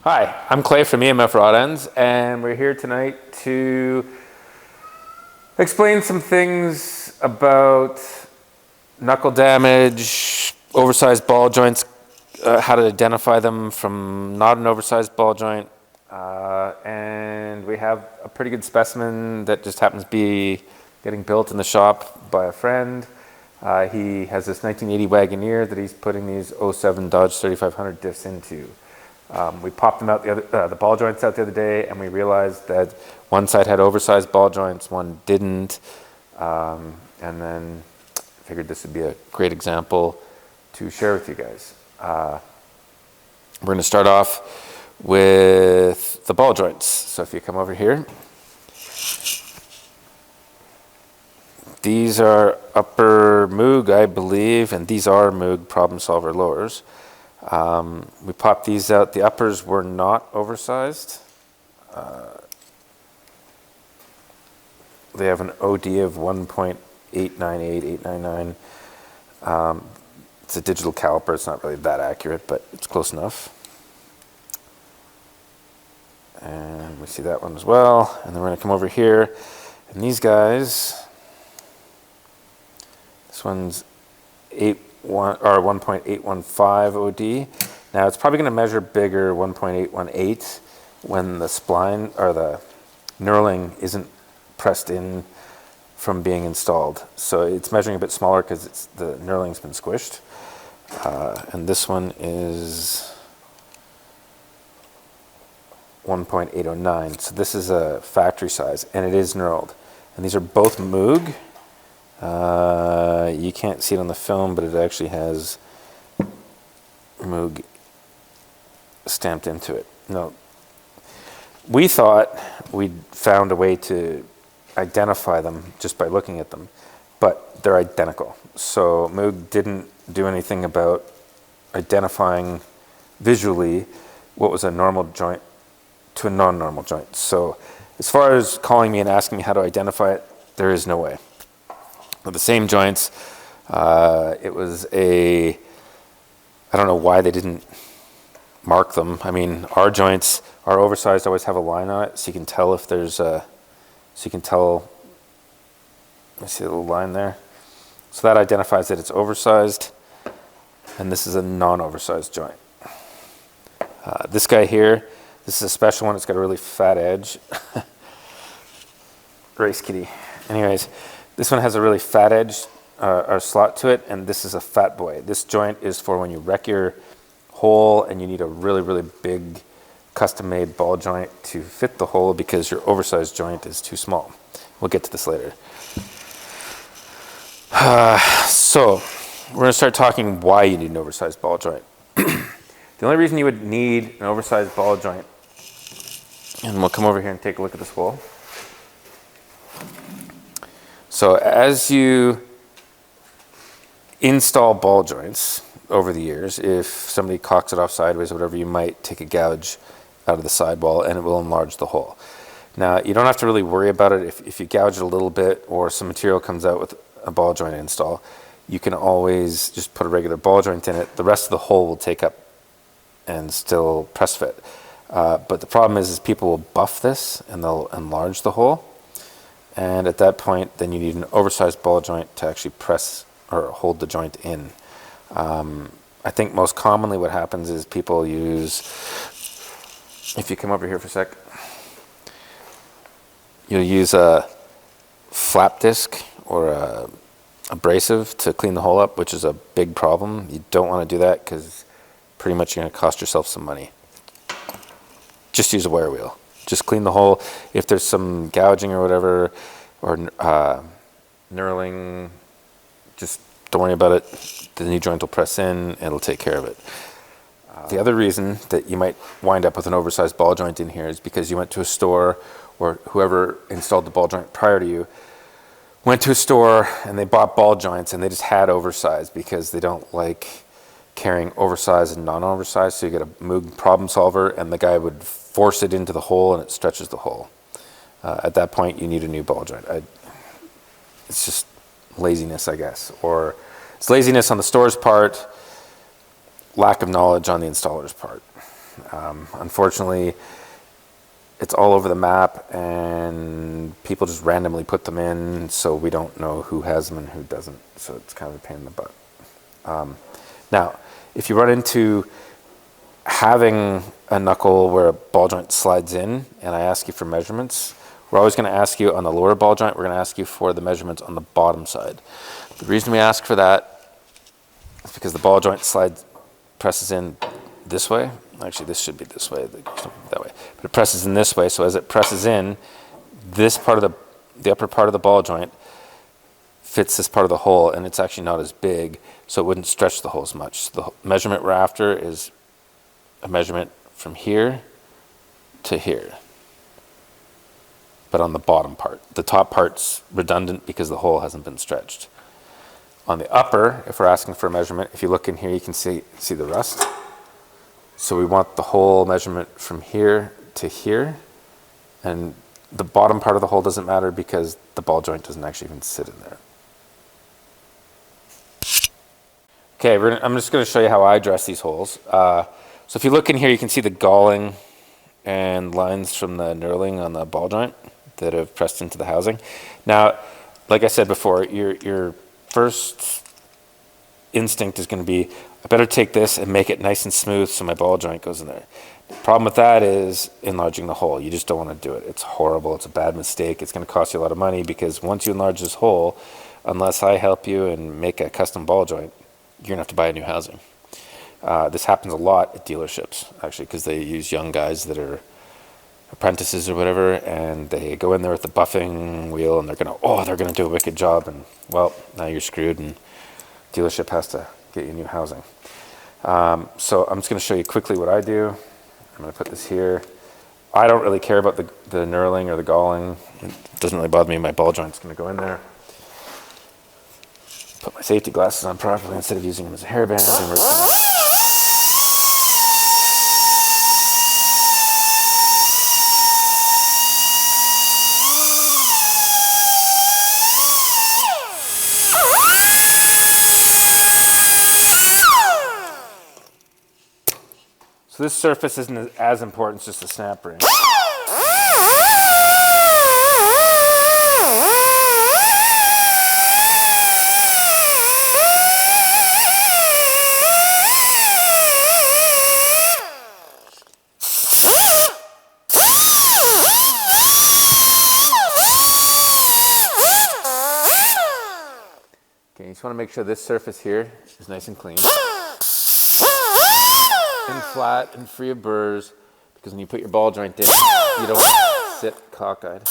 Hi, I'm Clay from EMF Rod Ends, and we're here tonight to explain some things about knuckle damage, oversized ball joints, how to identify them from not an oversized ball joint, and we have a pretty good specimen that just happens to be getting built in the shop by a friend. He has this 1980 Wagoneer that he's putting these '07 Dodge 3500 diffs into. We popped them out the ball joints out the other day, and we realized that one side had oversized ball joints, one didn't, and then figured this would be a great example to share with you guys. We're going to start off with the ball joints. So if you come over here, these are upper Moog, I believe, and these are Moog Problem Solver lowers. We popped these out. The uppers were not oversized. They have an OD of 1.898, 899. It's a digital caliper. It's not really that accurate, but it's close enough. And we see that one as well. And then we're going to come over here. And these guys, this one's 1.815 OD. Now it's probably going to measure bigger, 1.818, when the spline or the knurling isn't pressed in from being installed. So it's measuring a bit smaller because the knurling's been squished. And this one is 1.809. So this is a factory size, and it is knurled. And these are both Moog. You can't see it on the film, but it actually has Moog stamped into it. No, we thought we'd found a way to identify them just by looking at them, but they're identical. So Moog didn't do anything about identifying visually what was a normal joint to a non-normal joint. So as far as calling me and asking me how to identify it, there is no way. With the same joints, it was I don't know why they didn't mark them. I mean, our joints are oversized, always have a line on it, so you can tell if there's let me see the little line there. So that identifies that it's oversized, and this is a non-oversized joint. This guy here, this is a special one. It's got a really fat edge. Race kitty. Anyways, this one has a really fat edge or slot to it, and this is a fat boy. This joint is for when you wreck your hole and you need a really, really big custom-made ball joint to fit the hole because your oversized joint is too small. We'll get to this later. So we're going to start talking why you need an oversized ball joint. The only reason you would need an oversized ball joint, and we'll come over here and take a look at this hole. So as you install ball joints over the years, if somebody cocks it off sideways or whatever, you might take a gouge out of the sidewall and it will enlarge the hole. Now, you don't have to really worry about it. If you gouge it a little bit or some material comes out with a ball joint install, you can always just put a regular ball joint in it. The rest of the hole will take up and still press fit. But the problem is people will buff this and they'll enlarge the hole. And at that point, then you need an oversized ball joint to actually press or hold the joint in. I think most commonly what happens is people use, if you come over here for a sec, you'll use a flap disc or a abrasive to clean the hole up, which is a big problem. You don't want to do that because pretty much you're going to cost yourself some money. Just use a wire wheel. Just clean the hole. If there's some gouging or whatever, or knurling, just don't worry about it. The new joint will press in and it'll take care of it. The other reason that you might wind up with an oversized ball joint in here is because you went to a store, or whoever installed the ball joint prior to you went to a store and they bought ball joints and they just had oversized because they don't like carrying oversized and non-oversized. So you get a Moog Problem Solver and the guy would force it into the hole and it stretches the hole. At that point, you need a new ball joint. It's just laziness, I guess, or it's laziness on the store's part, lack of knowledge on the installer's part. Unfortunately, it's all over the map, and people just randomly put them in, so we don't know who has them and who doesn't. So it's kind of a pain in the butt. Now, if you run into having a knuckle where a ball joint slides in, and I ask you for measurements, we're always going to ask you on the lower ball joint, we're going to ask you for the measurements on the bottom side. The reason we ask for that is because the ball joint presses in this way. Actually, this should be this way, that way. But it presses in this way, so as it presses in, this part of the upper part of the ball joint fits this part of the hole, and it's actually not as big, so it wouldn't stretch the hole as much. So the measurement we're after is a measurement from here to here, but on the bottom part. The top part's redundant because the hole hasn't been stretched. On the upper, if we're asking for a measurement, if you look in here, you can see the rust. So we want the hole measurement from here to here, and the bottom part of the hole doesn't matter because the ball joint doesn't actually even sit in there. Okay, I'm just going to show you how I dress these holes. So if you look in here, you can see the galling and lines from the knurling on the ball joint that have pressed into the housing. Now, like I said before, your first instinct is going to be, I better take this and make it nice and smooth so my ball joint goes in there. The problem with that is enlarging the hole. You just don't want to do it. It's horrible. It's a bad mistake. It's going to cost you a lot of money because once you enlarge this hole, unless I help you and make a custom ball joint, you're going to have to buy a new housing. This happens a lot at dealerships, actually, because they use young guys that are apprentices or whatever, and they go in there with the buffing wheel, and they're going to do a wicked job, and well, now you're screwed, and dealership has to get you new housing. So I'm just going to show you quickly what I do. I'm going to put this here. I don't really care about the knurling or the galling. It doesn't really bother me. My ball joint's going to go in there. Put my safety glasses on properly instead of using them as a hairband, and we're just gonna... So this surface isn't as important, it's just a snap ring. Okay, you just want to make sure this surface here is nice and clean. And flat and free of burrs, because when you put your ball joint in, you don't want to sit cockeyed.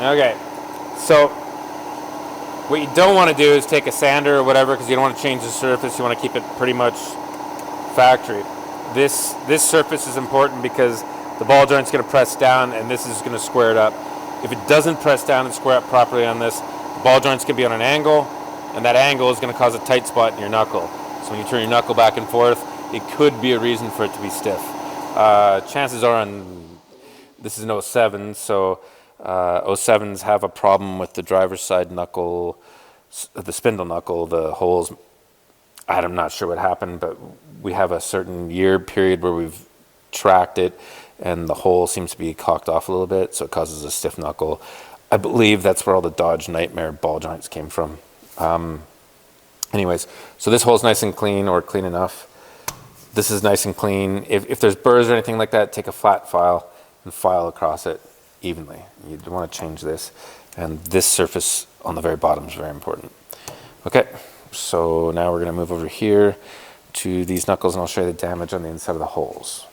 Okay, so what you don't want to do is take a sander or whatever, because you don't want to change the surface. You want to keep it pretty much factory. This surface is important because the ball joint's going to press down, and this is going to square it up. If it doesn't press down and square up properly on this, the ball joint's going to be on an angle, and that angle is going to cause a tight spot in your knuckle. So when you turn your knuckle back and forth, it could be a reason for it to be stiff. Chances are, this is an 07, so 07s have a problem with the driver's side knuckle, the spindle knuckle, the holes. I'm not sure what happened, but we have a certain year period where we've tracked it, and the hole seems to be cocked off a little bit, so it causes a stiff knuckle. I believe that's where all the Dodge Nightmare ball joints came from. Anyways, so this hole's nice and clean, or clean enough. This is nice and clean. If there's burrs or anything like that, take a flat file and file across it evenly. You don't want to change this, and this surface on the very bottom is very important. Okay, so now we're going to move over here to these knuckles, and I'll show you the damage on the inside of the holes.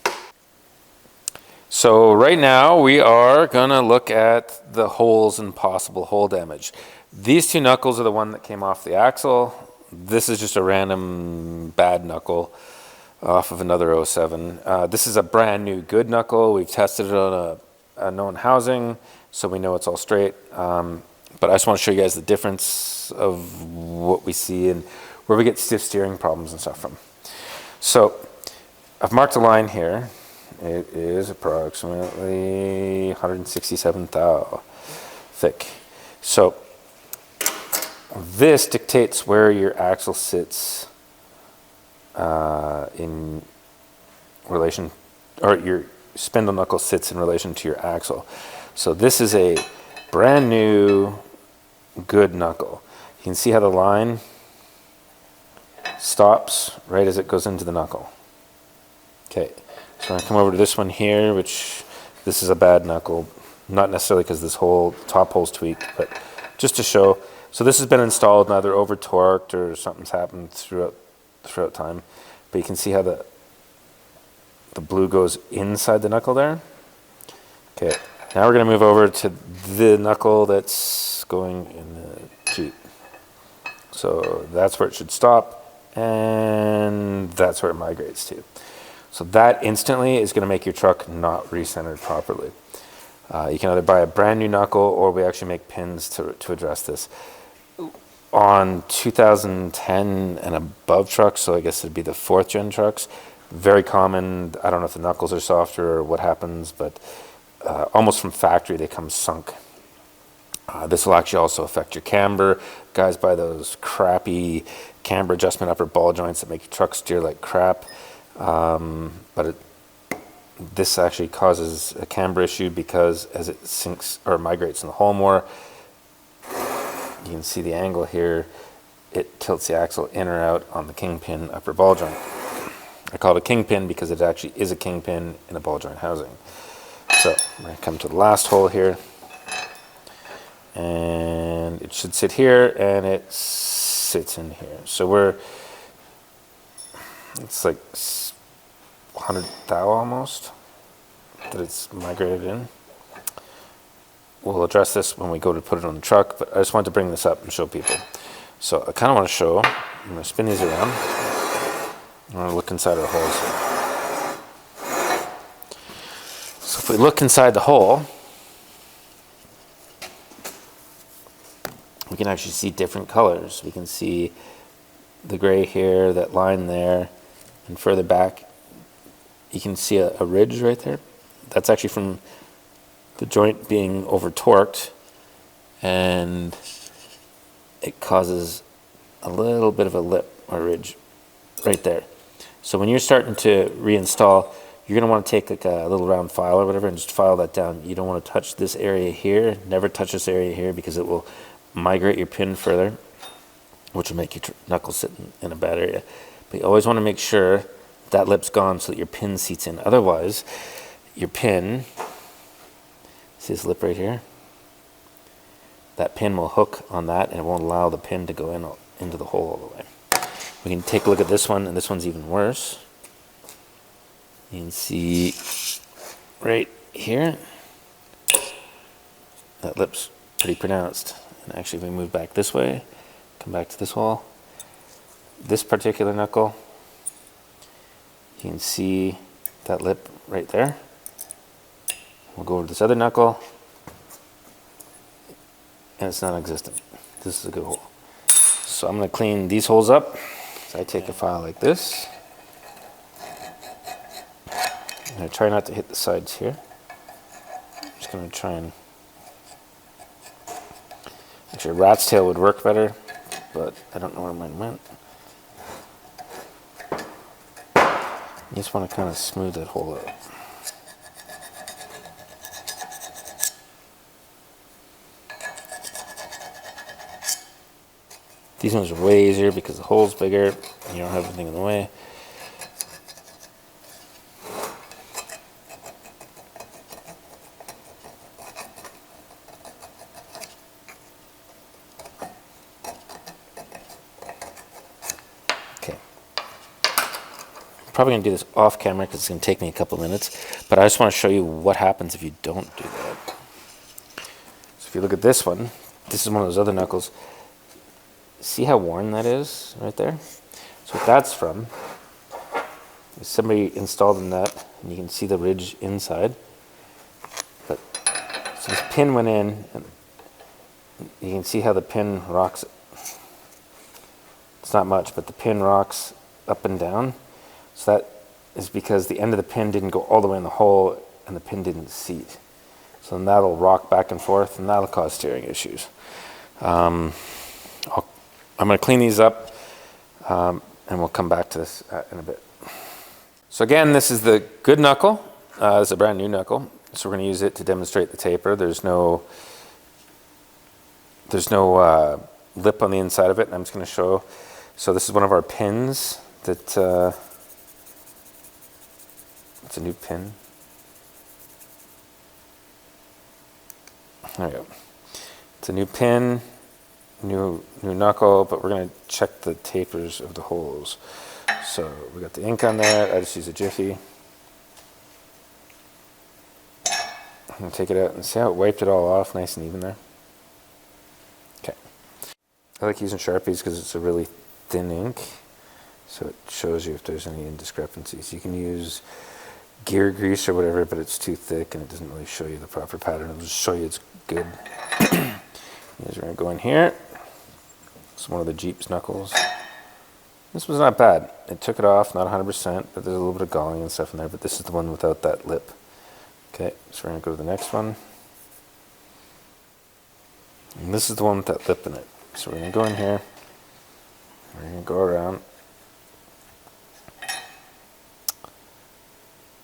So right now we are gonna look at the holes and possible hole damage. These two knuckles are the one that came off the axle. This is just a random bad knuckle off of another 07. This is a brand new good knuckle. We've tested it on a known housing, so we know it's all straight. But I just want to show you guys the difference of what we see and where we get stiff steering problems and stuff from. So I've marked a line here. It is approximately 167 thou thick. So this dictates where your axle sits in relation, or your spindle knuckle sits in relation to your axle. So this is a brand new good knuckle. You can see how the line stops right as it goes into the knuckle. Okay, so I'm going to come over to this one here, which this is a bad knuckle, not necessarily because this whole top hole's tweaked, but just to show. So this has been installed and either over torqued or something's happened throughout time, but you can see how the blue goes inside the knuckle there. Okay, now we're going to move over to the knuckle that's going in the Jeep. So that's where it should stop, and that's where it migrates to. So that instantly is going to make your truck not recentered properly. You can either buy a brand new knuckle, or we actually make pins to address this. On 2010 and above trucks, so I guess it'd be the 4th gen trucks, very common. I don't know if the knuckles are softer or what happens, but almost from factory they come sunk. This will actually also affect your camber. Guys buy those crappy camber adjustment upper ball joints that make your truck steer like crap. But this actually causes a camber issue because as it sinks or migrates in the hole more, you can see the angle here, it tilts the axle in or out on the kingpin upper ball joint. I call it a kingpin because it actually is a kingpin in a ball joint housing. So I'm going to come to the last hole here, and it should sit here, and it sits in here. So it's like 100 thou almost that it's migrated in. We'll address this when we go to put it on the truck, but I just wanted to bring this up and show people. So I kind of want to show, I'm going to spin these around. I'm going to look inside our holes. So if we look inside the hole, we can actually see different colors. We can see the gray here, that line there, and further back you can see a ridge right there. That's actually from the joint being over torqued, and it causes a little bit of a lip or ridge right there. So when you're starting to reinstall, you're going to want to take like a little round file or whatever and just file that down. You don't want to touch this area here. Never touch this area here because it will migrate your pin further, which will make your knuckle sit in a bad area. But you always want to make sure that lip's gone so that your pin seats in. Otherwise, your pin, see this lip right here? That pin will hook on that and it won't allow the pin to go into the hole all the way. We can take a look at this one, and this one's even worse. You can see right here, that lip's pretty pronounced. And actually, if we move back this way, come back to this hole, this particular knuckle, you can see that lip right there. We'll go over to this other knuckle, and it's non-existent. This is a good hole. So I'm going to clean these holes up. So I take a file like this. I'm going to try not to hit the sides here. I'm just going to try and... Actually, a rat's tail would work better, but I don't know where mine went. You just want to kind of smooth that hole out. These ones are way easier because the hole's bigger and you don't have anything in the way. probably going to do this off camera because it's going to take me a couple minutes, but I just want to show you what happens if you don't do that. So if you look at this one, this is one of those other knuckles. See how worn that is right there? So what that's from is somebody installed a nut, and you can see the ridge inside. But so this pin went in, and you can see how the pin rocks. It's not much, but the pin rocks up and down. So that is because the end of the pin didn't go all the way in the hole, and the pin didn't seat. So then that'll rock back and forth, and that'll cause steering issues. I'm going to clean these up, and we'll come back to this in a bit. So again, this is the good knuckle. This is a brand new knuckle. So we're going to use it to demonstrate the taper. There's no lip on the inside of it. And I'm just going to show. So this is one of our pins that, it's a new pin. There we go. It's a new pin, new knuckle, but we're going to check the tapers of the holes. So we got the ink on there. I just use a Jiffy. I'm going to take it out and see how it wiped it all off nice and even there. Okay. I like using Sharpies because it's a really thin ink, so it shows you if there's any indiscrepancies. You can use gear grease or whatever, but it's too thick and it doesn't really show you the proper pattern. It'll just show you it's good. These are going to go in here. It's one of the Jeep's knuckles. This was not bad. It took it off, not 100%, but there's a little bit of galling and stuff in there, but this is the one without that lip. Okay, so we're going to go to the next one. And this is the one with that lip in it. So we're going to go in here. We're going to go around.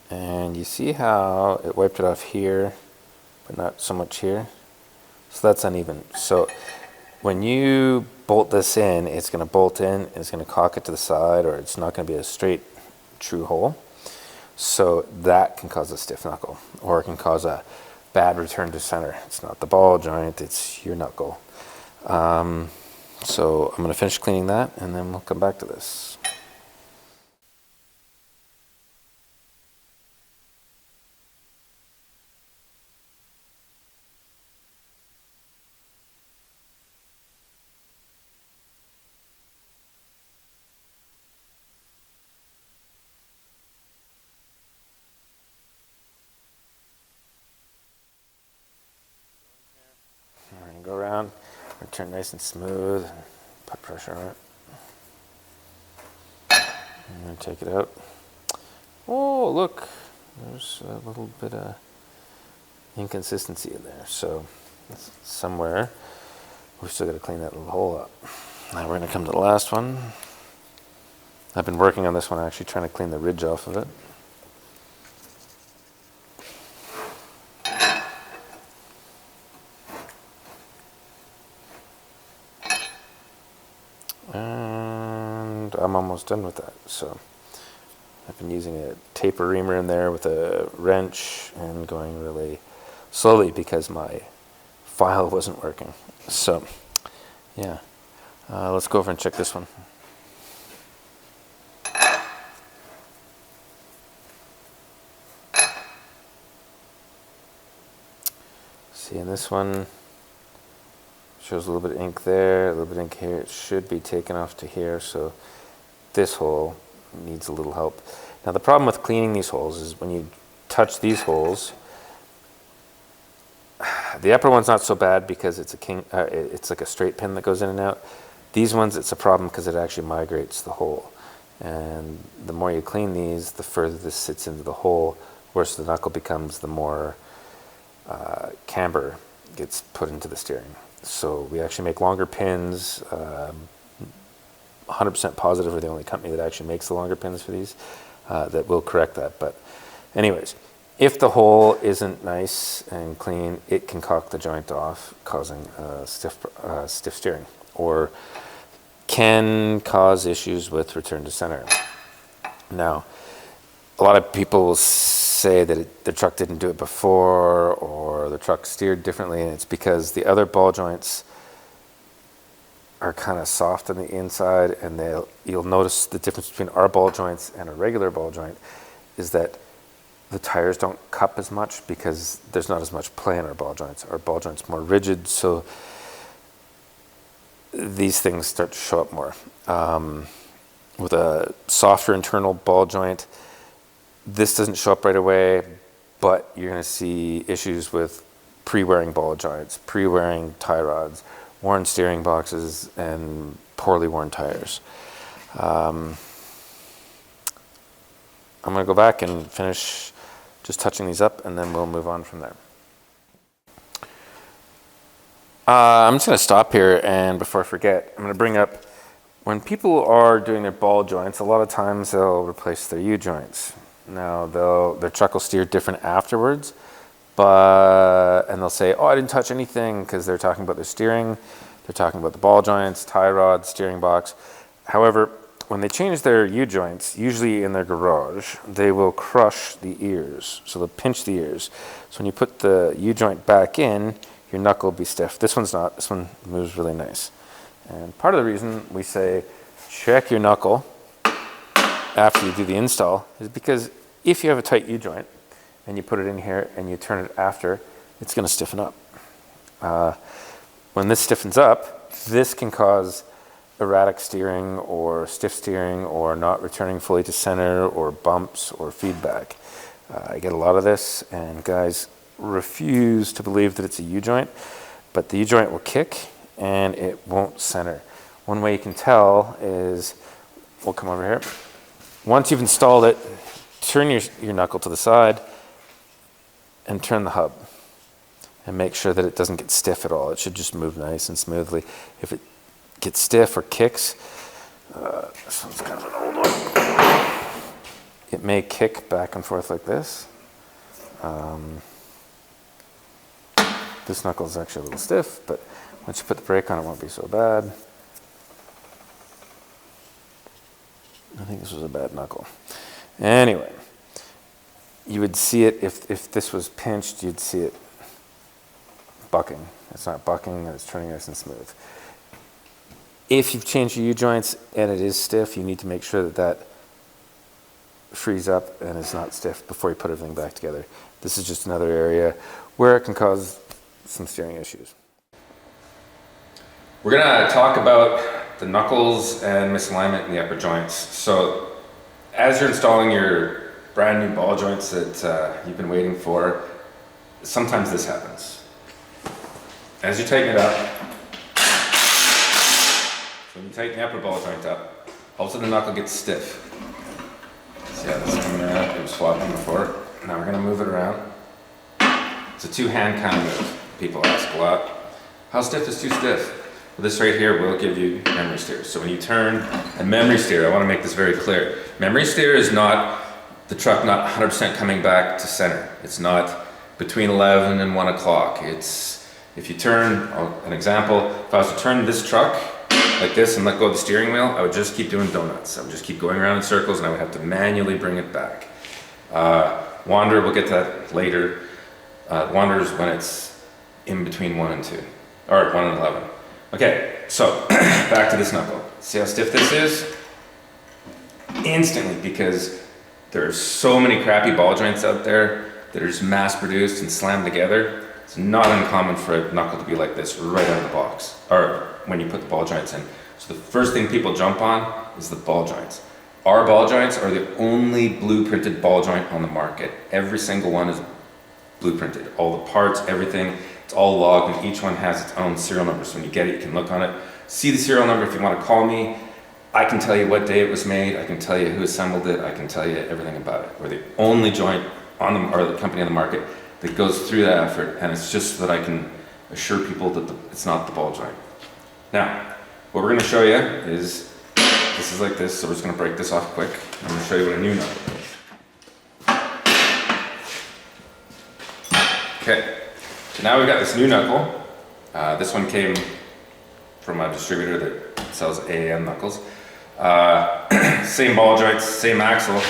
And you see how it wiped it off here, but not so much here. So that's uneven. So when you bolt this in, it's going to bolt in, and it's going to cock it to the side, or it's not going to be a straight, true hole. So that can cause a stiff knuckle, or it can cause a bad return to center. It's not the ball joint, it's your knuckle. So I'm going to finish cleaning that, and then we'll come back to this. We're going to go around, turn nice and smooth, and put pressure on it. I'm going to take it out. Oh, look, there's a little bit of inconsistency in there. So somewhere, we've still got to clean that little hole up. Now we're going to come to the last one. I've been working on this one, actually trying to clean the ridge off of it. And I'm almost done with that. So I've been using a taper reamer in there with a wrench and going really slowly because my file wasn't working. So yeah, let's go over and check this one. See, in this one, shows a little bit of ink there, a little bit of ink here. It should be taken off to here, so this hole needs a little help. Now the problem with cleaning these holes is when you touch these holes, the upper one's not so bad because it's it's like a straight pin that goes in and out. These ones, it's a problem because it actually migrates the hole. And the more you clean these, the further this sits into the hole, worse the knuckle becomes, the more camber gets put into the steering. So we actually make longer pins. 100% positive we're the only company that actually makes the longer pins for these that will correct that. But anyways, if the hole isn't nice and clean, it can cock the joint off, causing stiff steering, or can cause issues with return to center. Now, a lot of people will say that the truck didn't do it before, or the truck steered differently, and it's because the other ball joints are kind of soft on the inside, and you'll notice the difference between our ball joints and a regular ball joint is that the tires don't cup as much because there's not as much play in our ball joints. Our ball joints more rigid, so these things start to show up more. With a softer internal ball joint, this doesn't show up right away, but you're going to see issues with pre-wearing ball joints, pre-wearing tie rods, worn steering boxes, and poorly worn tires. I'm going to go back and finish just touching these up, and then we'll move on from there. I'm just going to stop here, and before I forget, I'm going to bring up, when people are doing their ball joints, a lot of times they'll replace their U-joints. Now, their truck will steer different afterwards, and they'll say, oh, I didn't touch anything, because they're talking about their steering, they're talking about the ball joints, tie rod, steering box. However, when they change their U-joints, usually in their garage, they will crush the ears. So they'll pinch the ears. So when you put the U-joint back in, your knuckle will be stiff. This one's not. This one moves really nice. And part of the reason we say check your knuckle after you do the install is because if you have a tight U-joint and you put it in here and you turn it after, it's going to stiffen up. When this stiffens up, this can cause erratic steering or stiff steering or not returning fully to center or bumps or feedback. I get a lot of this, and guys refuse to believe that it's a U-joint, but the U-joint will kick and it won't center. One way you can tell is, we'll come over here. Once you've installed it, turn your knuckle to the side and turn the hub and make sure that it doesn't get stiff at all. It should just move nice and smoothly. If it gets stiff or kicks, this one's kind of an old one. It may kick back and forth like this. This knuckle is actually a little stiff, but once you put the brake on, it won't be so bad. I think this was a bad knuckle. Anyway, you would see it, if this was pinched, you'd see it bucking. It's not bucking, it's turning nice and smooth. If you've changed your U-joints and it is stiff, you need to make sure that that frees up and is not stiff before you put everything back together. This is just another area where it can cause some steering issues. We're going to talk about the knuckles and misalignment in the upper joints. So as you're installing your brand new ball joints that you've been waiting for, sometimes this happens. As you tighten it up, when you tighten the upper ball joint up, all of a sudden the knuckle gets stiff. See how this is coming around? It was flopping before. Now we're going to move it around. It's a two-hand kind of move. People ask a lot, how stiff is too stiff? Well, this right here will give you memory steer. So when you turn a memory steer, I want to make this very clear. Memory steer is not the truck not 100% coming back to center. It's not between 11 and 1 o'clock. It's, if you turn, an example, if I was to turn this truck like this and let go of the steering wheel, I would just keep doing donuts. I would just keep going around in circles and I would have to manually bring it back. Wander, we'll get to that later. Wander is when it's in between 1 and 2, or 1 and 11. Okay, so back to this knuckle. See how stiff this is? Instantly, because there's so many crappy ball joints out there that are just mass produced and slammed together. It's not uncommon for a knuckle to be like this right out of the box, or when you put the ball joints in. So the first thing people jump on is the ball joints. Our ball joints are the only blueprinted ball joint on the market. Every single one is blueprinted. All the parts, everything, it's all logged, and each one has its own serial number. So when you get it, you can look on it, see the serial number. If you want to call me, I can tell you what day it was made. I can tell you who assembled it. I can tell you everything about it. We're the only joint on the, or the company on the market that goes through that effort, and it's just so that I can assure people that it's not the ball joint. Now, what we're going to show you is, this is like this, so we're just going to break this off quick. I'm going to show you what a new knuckle is. Okay, so now we've got this new knuckle. This one came from a distributor that sells AAM knuckles. Same ball joints, same axle.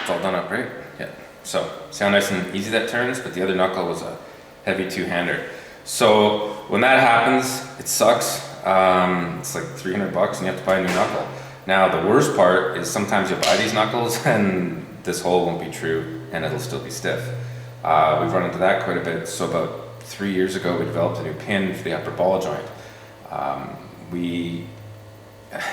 It's all done up, right? Yeah. So, see how nice and easy that turns? But the other knuckle was a heavy two-hander. So when that happens, it sucks. It's like $300 and you have to buy a new knuckle. Now the worst part is sometimes you buy these knuckles and this hole won't be true and it'll still be stiff. We've run into that quite a bit. So about 3 years ago, we developed a new pin for the upper ball joint. We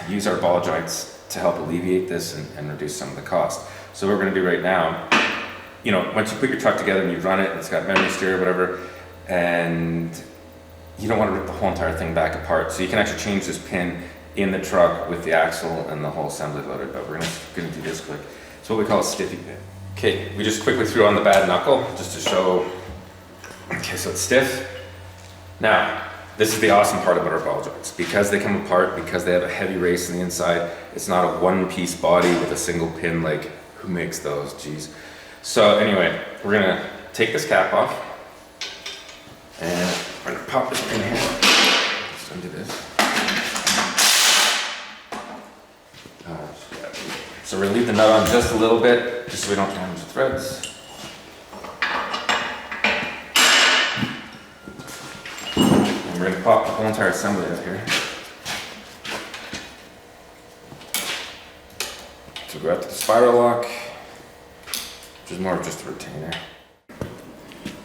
use our ball joints to help alleviate this and reduce some of the cost. So what we're going to do right now, you know, once you put your truck together and you run it, and it's got memory steer or whatever, and you don't want to rip the whole entire thing back apart. So you can actually change this pin in the truck with the axle and the whole assembly loaded, but we're gonna do this quick. It's what we call a stiffy pin. Okay, we just quickly threw on the bad knuckle just to show, okay, so it's stiff. Now, this is the awesome part about our ball joints. Because they come apart, because they have a heavy race on the inside, it's not a one-piece body with a single pin, like, who makes those, geez. So anyway, we're gonna take this cap off, and we're gonna pop this pin here. Let's undo this. So we're gonna leave the nut on just a little bit, just so we don't damage the threads. And we're gonna pop the whole entire assembly out here. So go out to the spiral lock, which is more of just a retainer.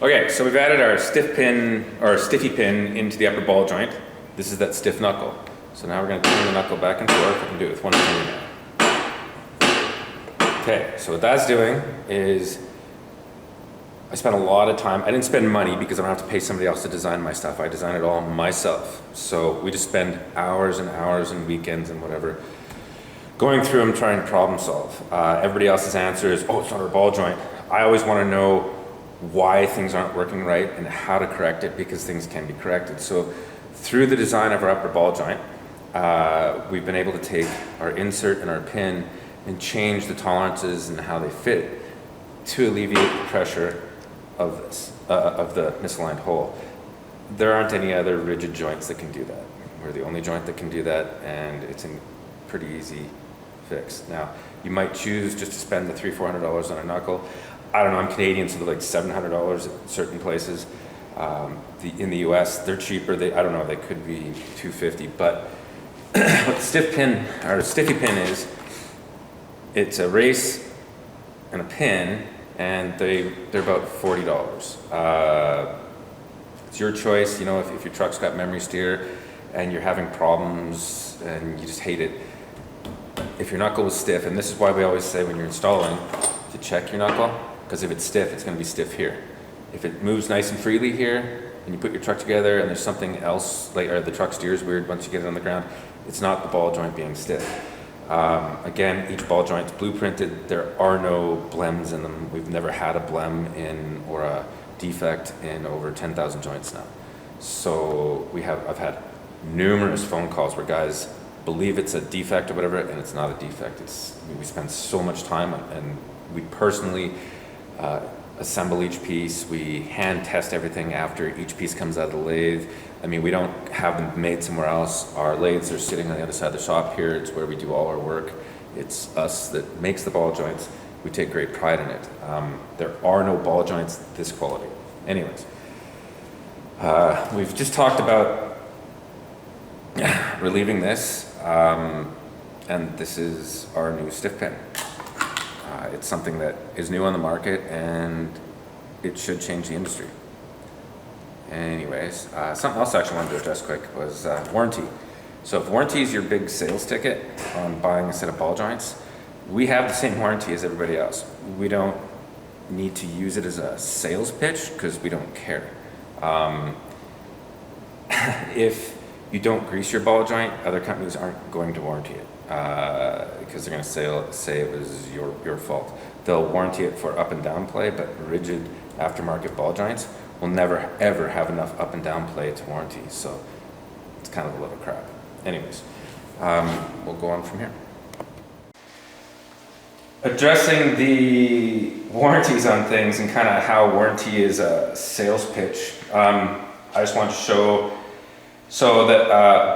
Okay, so we've added our stiff pin, or stiffy pin, into the upper ball joint. This is that stiff knuckle. So now we're going to turn the knuckle back and forth. We can do it with one finger now. Okay, so what that's doing is, I spent a lot of time, I didn't spend money because I don't have to pay somebody else to design my stuff. I design it all myself. So we just spend hours and hours and weekends and whatever going through them trying to problem solve. Everybody else's answer is, oh, it's not our ball joint. I always want to know why things aren't working right and how to correct it, because things can be corrected. So through the design of our upper ball joint, we've been able to take our insert and our pin and change the tolerances and how they fit to alleviate the pressure of this, of the misaligned hole. There aren't any other rigid joints that can do that. We're the only joint that can do that, and it's a pretty easy fix. Now, you might choose just to spend the $300-400 on a knuckle. I don't know, I'm Canadian, so they're like $700 at certain places. In the US, they're cheaper. I don't know, they could be $250, but what the stiff pin, or stiffy pin is, it's a race and a pin, and they're about $40. It's your choice, you know, if your truck's got memory steer and you're having problems and you just hate it. If your knuckle is stiff, and this is why we always say when you're installing to check your knuckle, because if it's stiff, it's going to be stiff here. If it moves nice and freely here, and you put your truck together and there's something else, like, or the truck steers weird once you get it on the ground, it's not the ball joint being stiff. Again, each ball joint's blueprinted. There are no blems in them. We've never had a blem in, or a defect in, over 10,000 joints now. So I've had numerous phone calls where guys believe it's a defect or whatever, and it's not a defect. We spend so much time, and we personally assemble each piece. We hand test everything after each piece comes out of the lathe. I mean, we don't have them made somewhere else. Our lathes are sitting on the other side of the shop here. It's where we do all our work. It's us that makes the ball joints. We take great pride in it. There are no ball joints this quality. Anyways, we've just talked about relieving this, and this is our new stiff pin. It's something that is new on the market, and it should change the industry. Anyways, something else I actually wanted to address quick was warranty. So if warranty is your big sales ticket on buying a set of ball joints, we have the same warranty as everybody else. We don't need to use it as a sales pitch because we don't care. If you don't grease your ball joint, other companies aren't going to warranty it because they're going to say it was your fault. They'll warranty it for up and down play, but rigid aftermarket ball joints will never ever have enough up and down play to warranty. So it's kind of a little crap. Anyways, we'll go on from here. Addressing the warranties on things and kind of how warranty is a sales pitch. I just want to show so that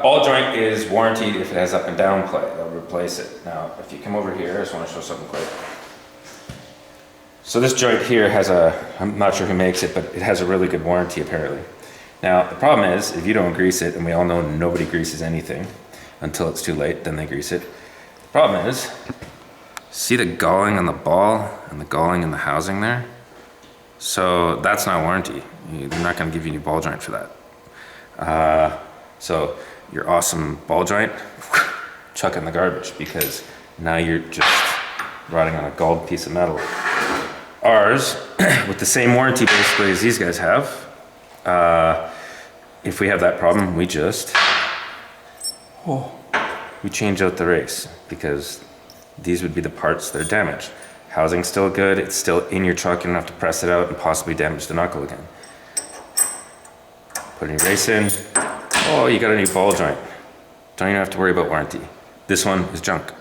ball joint is warranted if it has up and down play. They'll replace it. Now, if you come over here, I just want to show something quick. So this joint here has I'm not sure who makes it, but it has a really good warranty apparently. Now, the problem is, if you don't grease it, and we all know nobody greases anything until it's too late, then they grease it. The problem is, see the galling on the ball and the galling in the housing there? So that's not warranty. They're not gonna give you any ball joint for that. So your awesome ball joint, chuck it in the garbage, because now you're just riding on a galled piece of metal. Ours, with the same warranty basically as these guys have, if we have that problem, we just, we change out the race, because these would be the parts that are damaged. Housing's still good, it's still in your truck, you don't have to press it out and possibly damage the knuckle again. Put a new race in, oh, you got a new ball joint. Don't even have to worry about warranty. This one is junk.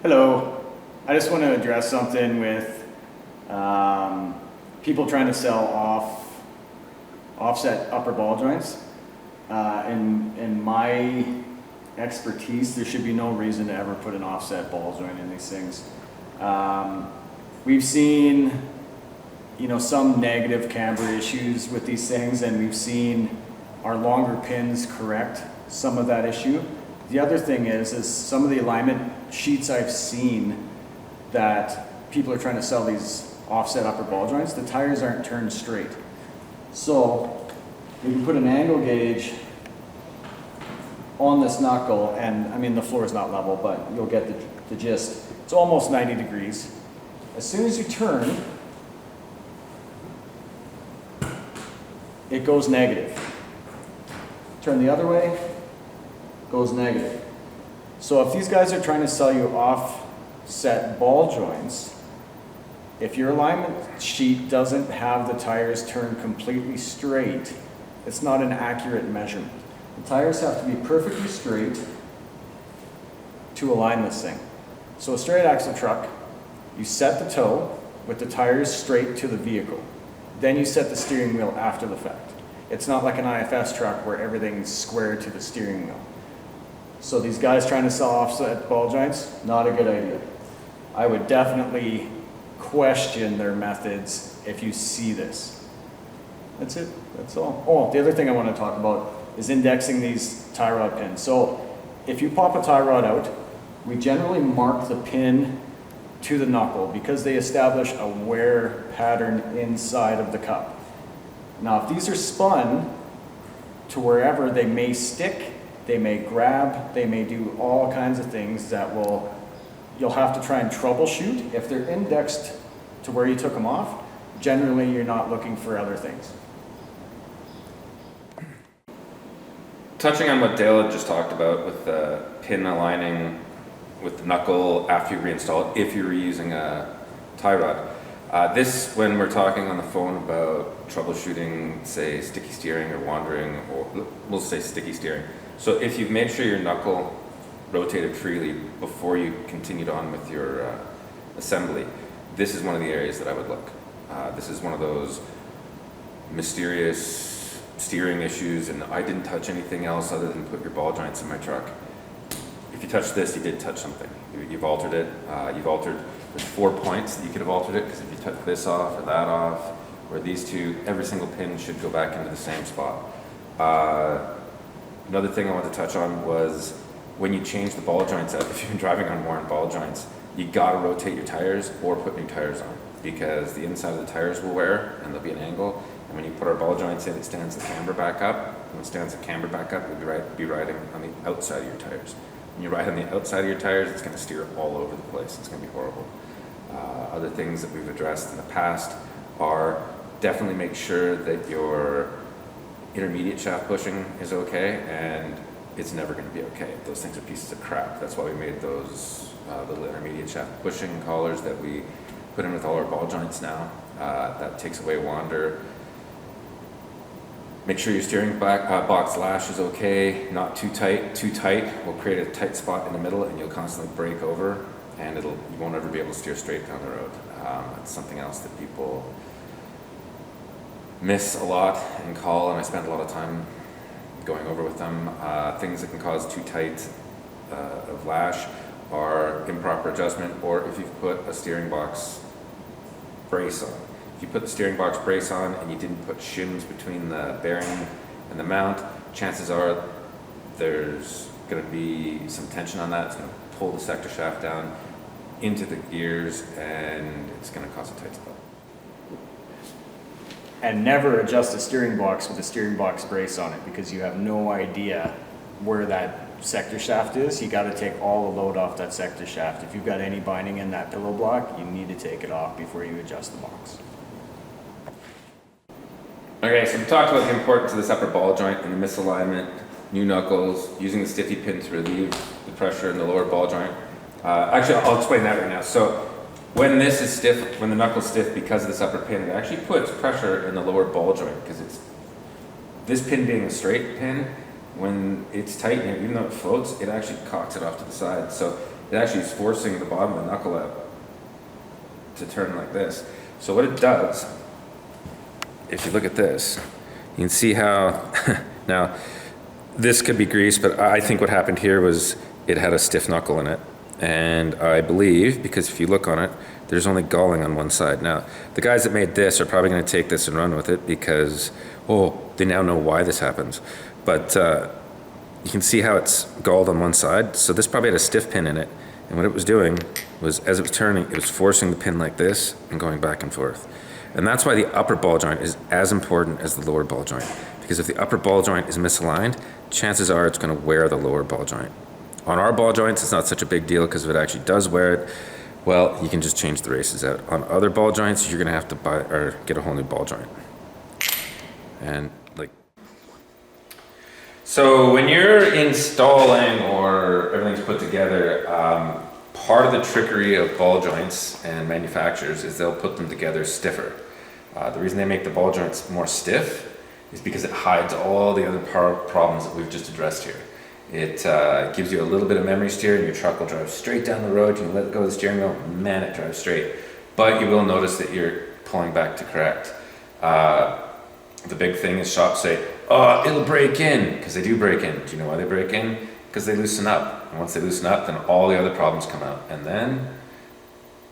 Hello. I just want to address something with people trying to sell offset upper ball joints. In my expertise, there should be no reason to ever put an offset ball joint in these things. We've seen, some negative camber issues with these things, and we've seen our longer pins correct some of that issue. The other thing is some of the alignment sheets I've seen that people are trying to sell these offset upper ball joints, the tires aren't turned straight. So if you put an angle gauge on this knuckle, and I mean the floor is not level, but you'll get the gist. It's almost 90 degrees. As soon as you turn, it goes negative. Turn the other way, goes negative. So if these guys are trying to sell you offset ball joints, if your alignment sheet doesn't have the tires turned completely straight, it's not an accurate measurement. The tires have to be perfectly straight to align this thing. So a straight axle truck, you set the toe with the tires straight to the vehicle. Then you set the steering wheel after the fact. It's not like an IFS truck where everything's square to the steering wheel. So these guys trying to sell offset ball joints, not a good idea. I would definitely question their methods if you see this. That's it, that's all. Oh, the other thing I want to talk about is indexing these tie rod pins. So if you pop a tie rod out, we generally mark the pin to the knuckle because they establish a wear pattern inside of the cup. Now, if these are spun to wherever, they may stick, they may grab, they may do all kinds of things that you'll have to try and troubleshoot. If they're indexed to where you took them off, generally you're not looking for other things. Touching on what Dale had just talked about with the pin aligning with the knuckle after you reinstall it, if you're reusing a tie rod. This, when we're talking on the phone about troubleshooting, say, sticky steering or wandering, or we'll say sticky steering. So if you've made sure your knuckle rotated freely before you continued on with your assembly, this is one of the areas that I would look. This is one of those mysterious steering issues, and I didn't touch anything else other than put your ball joints in my truck. If you touched this, you did touch something. You've altered it. There's 4 points that you could have altered it, because if you took this off or that off, or these two, every single pin should go back into the same spot. Another thing I wanted to touch on was when you change the ball joints out, if you've been driving on worn ball joints, you gotta rotate your tires or put new tires on, because the inside of the tires will wear and there'll be an angle. And when you put our ball joints in, it stands the camber back up. When it stands the camber back up, you'll be riding on the outside of your tires. When you ride on the outside of your tires, it's gonna steer all over the place. It's gonna be horrible. Other things that we've addressed in the past are definitely make sure that your intermediate shaft bushing is okay, and it's never going to be okay. Those things are pieces of crap. That's why we made those little intermediate shaft bushing collars that we put in with all our ball joints now. That takes away wander. Make sure your steering box lash is okay, not too tight. Too tight will create a tight spot in the middle, and you'll constantly break over, and you won't ever be able to steer straight down the road. That's something else that people miss a lot and call, and I spend a lot of time going over with them. Things that can cause too tight of lash are improper adjustment, or if you've put a steering box brace on. if you put the steering box brace on and you didn't put shims between the bearing and the mount, chances are there's going to be some tension on that. It's going to pull the sector shaft down into the gears, and it's going to cause a tight spot. And never adjust the steering box with a steering box brace on it, because you have no idea where that sector shaft is. You got to take all the load off that sector shaft. If you've got any binding in that pillow block, you need to take it off before you adjust the box. Okay, so we talked about the importance of this upper ball joint and the misalignment, new knuckles, using the stiffy pin to relieve the pressure in the lower ball joint. Actually, I'll explain that right now. So when this is stiff, when the knuckle's stiff because of this upper pin, it actually puts pressure in the lower ball joint, because it's this pin being a straight pin. When it's tight, and even though it floats, it actually cocks it off to the side. So it actually is forcing the bottom of the knuckle out to turn like this. So what it does, if you look at this, you can see how, now this could be grease, but I think what happened here was it had a stiff knuckle in it. And I believe, because if you look on it, there's only galling on one side. Now, the guys that made this are probably going to take this and run with it because, oh, they now know why this happens. But you can see how it's galled on one side. So this probably had a stiff pin in it. And what it was doing was, as it was turning, it was forcing the pin like this and going back and forth. And that's why the upper ball joint is as important as the lower ball joint. Because if the upper ball joint is misaligned, chances are it's going to wear the lower ball joint. On our ball joints, it's not such a big deal, because if it actually does wear it, well, you can just change the races out. On other ball joints, you're going to have to buy or get a whole new ball joint. And like, so when you're installing or everything's put together, part of the trickery of ball joints and manufacturers is they'll put them together stiffer. The reason they make the ball joints more stiff is because it hides all the other problems that we've just addressed here. It gives you a little bit of memory steer, and your truck will drive straight down the road. You can let go of the steering wheel, man, it drives straight. But you will notice that you're pulling back to correct. The big thing is shops say, oh, it'll break in, because they do break in. Do you know why they break in? Because they loosen up. And once they loosen up, then all the other problems come out. And then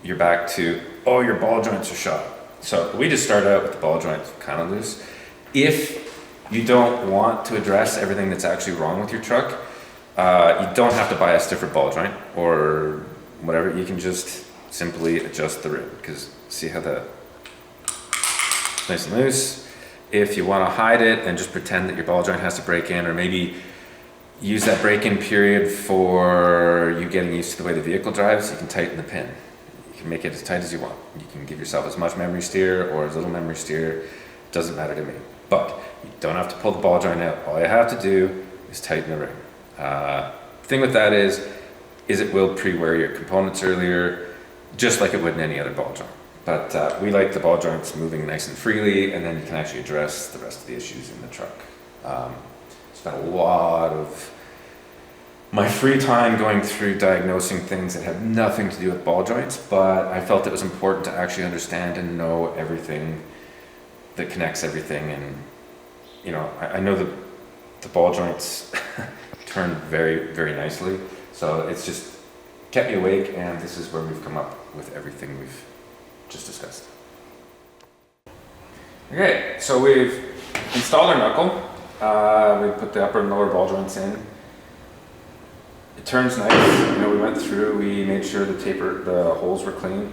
you're back to, oh, your ball joints are shot. So we just started out with the ball joints kind of loose. If you don't want to address everything that's actually wrong with your truck, you don't have to buy a stiffer ball joint or whatever. You can just simply adjust the rim, because see how that's nice and loose. If you want to hide it and just pretend that your ball joint has to break in, or maybe use that break-in period for you getting used to the way the vehicle drives, you can tighten the pin. You can make it as tight as you want. You can give yourself as much memory steer or as little memory steer. It doesn't matter to me. But you don't have to pull the ball joint out. All you have to do is tighten the ring. The thing with that is it will pre-wear your components earlier, just like it would in any other ball joint. But we like the ball joints moving nice and freely, and then you can actually address the rest of the issues in the truck. Spent a lot of my free time going through diagnosing things that have nothing to do with ball joints, but I felt it was important to actually understand and know everything that connects everything. And you know, I know that the ball joints turn very, very nicely, so it's just kept me awake, and this is where we've come up with everything we've just discussed. Okay, so we've installed our knuckle. We put the upper and lower ball joints in. It turns nice. You know, we went through, we made sure the holes were clean.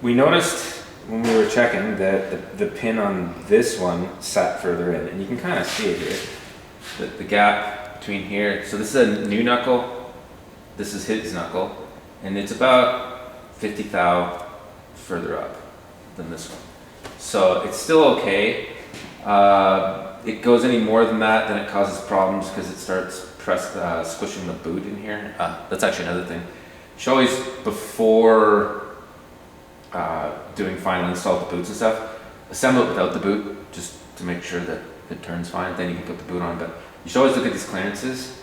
We noticed when we were checking that the pin on this one sat further in, and you can kind of see it here, the gap between here. So this is a new knuckle, this is his knuckle, and it's about 50 thou further up than this one. So it's still okay. It goes any more than that, then it causes problems because it starts squishing the boot in here. That's actually another thing. You should always, before doing final install of the boots and stuff, assemble it without the boot, just to make sure that it turns fine. Then you can put the boot on. But you should always look at these clearances.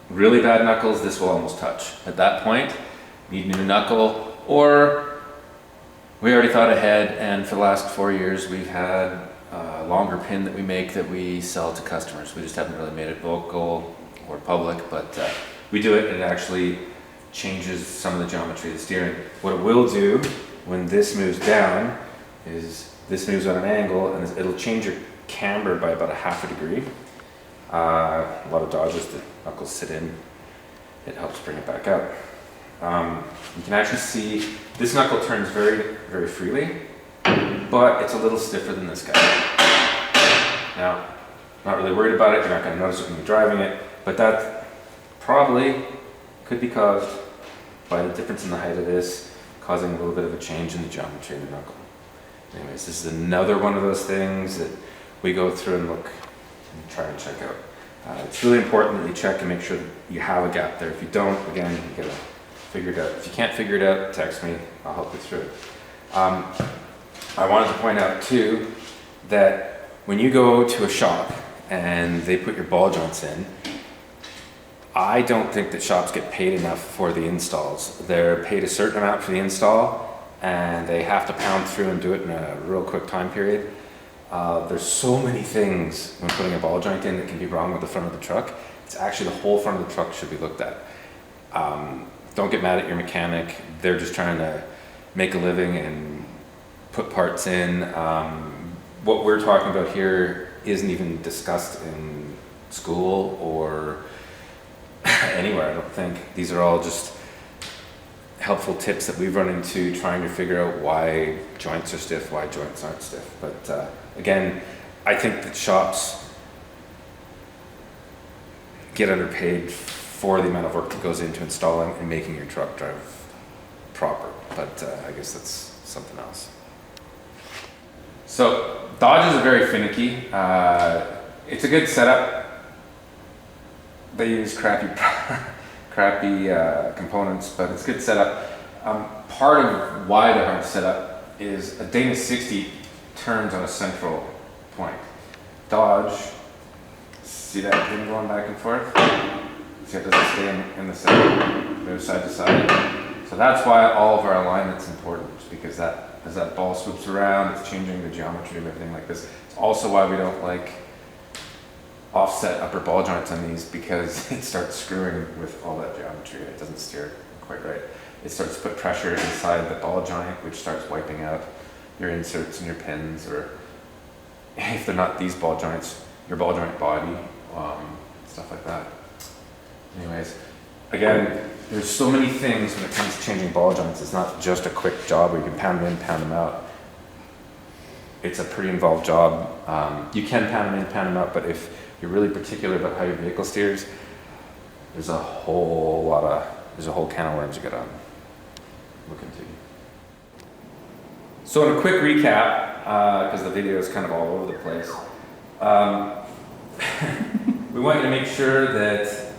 Really bad knuckles, this will almost touch. At that point, you need a new knuckle, or we already thought ahead, and for the last 4 years we've had a longer pin that we make that we sell to customers. We just haven't really made it vocal or public, but we do it, and it actually changes some of the geometry of the steering. What it will do when this moves down is this moves on an angle, and it'll change your camber by about a half a degree. A lot of dodges the knuckles sit in, it helps bring it back out. You can actually see this knuckle turns very, very freely, but it's a little stiffer than this guy. Now, not really worried about it, you're not going to notice it when you're driving it, but that probably could be caused by the difference in the height of this, causing a little bit of a change in the geometry of the knuckle. Anyways, this is another one of those things that we go through and look and try and check out. It's really important that you check and make sure that you have a gap there. If you don't, again, you gotta figure it out. If you can't figure it out, text me, I'll help you through it. I wanted to point out too, that when you go to a shop and they put your ball joints in, I don't think that shops get paid enough for the installs. They're paid a certain amount for the install, and they have to pound through and do it in a real quick time period. There's so many things when putting a ball joint in that can be wrong with the front of the truck. It's actually the whole front of the truck should be looked at. Don't get mad at your mechanic. They're just trying to make a living and put parts in. What we're talking about here isn't even discussed in school or anywhere, I don't think. These are all just helpful tips that we've run into trying to figure out why joints are stiff, why joints aren't stiff. But again, I think that shops get underpaid for the amount of work that goes into installing and making your truck drive proper. But I guess that's something else. So Dodges are very finicky. It's a good setup. They use crappy components, but it's good setup. Part of why they're hard to set up is a Dana 60 turns on a central point. Dodge, see that thing going back and forth? See, it doesn't stay in the center, moves side to side. So that's why all of our alignment's important, because as that ball swoops around, it's changing the geometry of everything like this. It's also why we don't like offset upper ball joints on these, because it starts screwing with all that geometry. It doesn't steer quite right. It starts to put pressure inside the ball joint, which starts wiping out your inserts and your pins, or if they're not these ball joints, your ball joint body, stuff like that. Anyways, again, there's so many things when it comes to changing ball joints. It's not just a quick job where you can pound them in, pound them out. It's a pretty involved job. You can pound them in, pound them out, but if you're really particular about how your vehicle steers, there's a whole can of worms you gotta look into. So in a quick recap, because the video is kind of all over the place, we want you to make sure that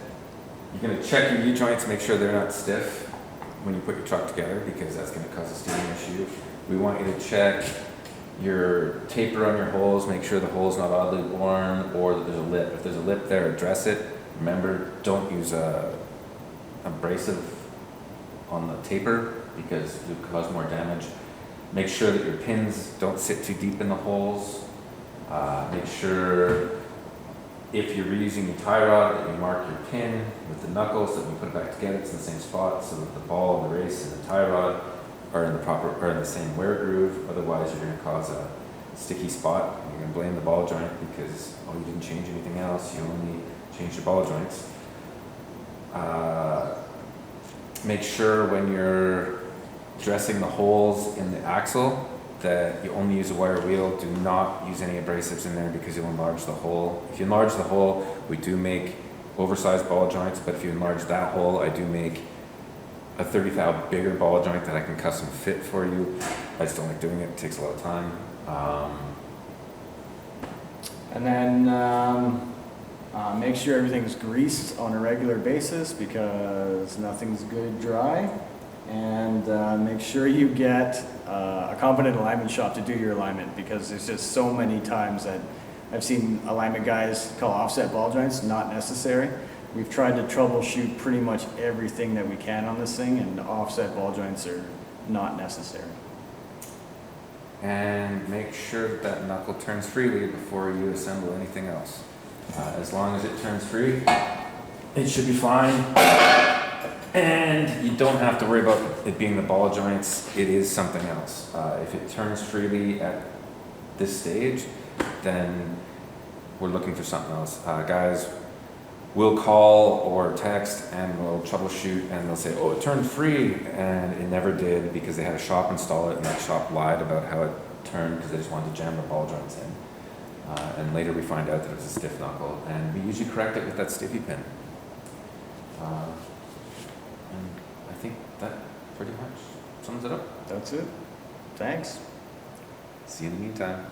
you're going to check your U-joints, make sure they're not stiff when you put your truck together, because that's going to cause a steering issue. We want you to check your taper on your holes, make sure the hole's not oddly worn or that there's a lip. If there's a lip there, address it. Remember, don't use a abrasive on the taper, because it'll cause more damage. Make sure that your pins don't sit too deep in the holes. Make sure if you're reusing your tie rod that you mark your pin with the knuckles, so that when you put it back together it's in the same spot, so that the ball and the race and the tie rod are in the same wear groove. Otherwise you're going to cause a sticky spot. You're going to blame the ball joint because you didn't change anything else, you only changed your ball joints. Make sure when you're dressing the holes in the axle that you only use a wire wheel. Do not use any abrasives in there, because you'll enlarge the hole. If you enlarge the hole, we do make oversized ball joints, but if you enlarge that hole, I do make a 30 thou bigger ball joint that I can custom fit for you. I just don't like doing it, it takes a lot of time. And then make sure everything's greased on a regular basis, because nothing's good dry. And make sure you get a competent alignment shop to do your alignment, because there's just so many times that I've seen alignment guys call offset ball joints not necessary. We've tried to troubleshoot pretty much everything that we can on this thing, and offset ball joints are not necessary. And make sure that knuckle turns freely before you assemble anything else. As long as it turns free, it should be fine. And you don't have to worry about it being the ball joints, it is something else. If it turns freely at this stage, then we're looking for something else. Guys will call or text and we'll troubleshoot and they'll say, oh, it turned free, and it never did because they had a shop install it and that shop lied about how it turned because they just wanted to jam the ball joints in. And later we find out that it was a stiff knuckle, and we usually correct it with that stiffy pin. And I think that pretty much sums it up. That's it. Thanks. See you in the meantime.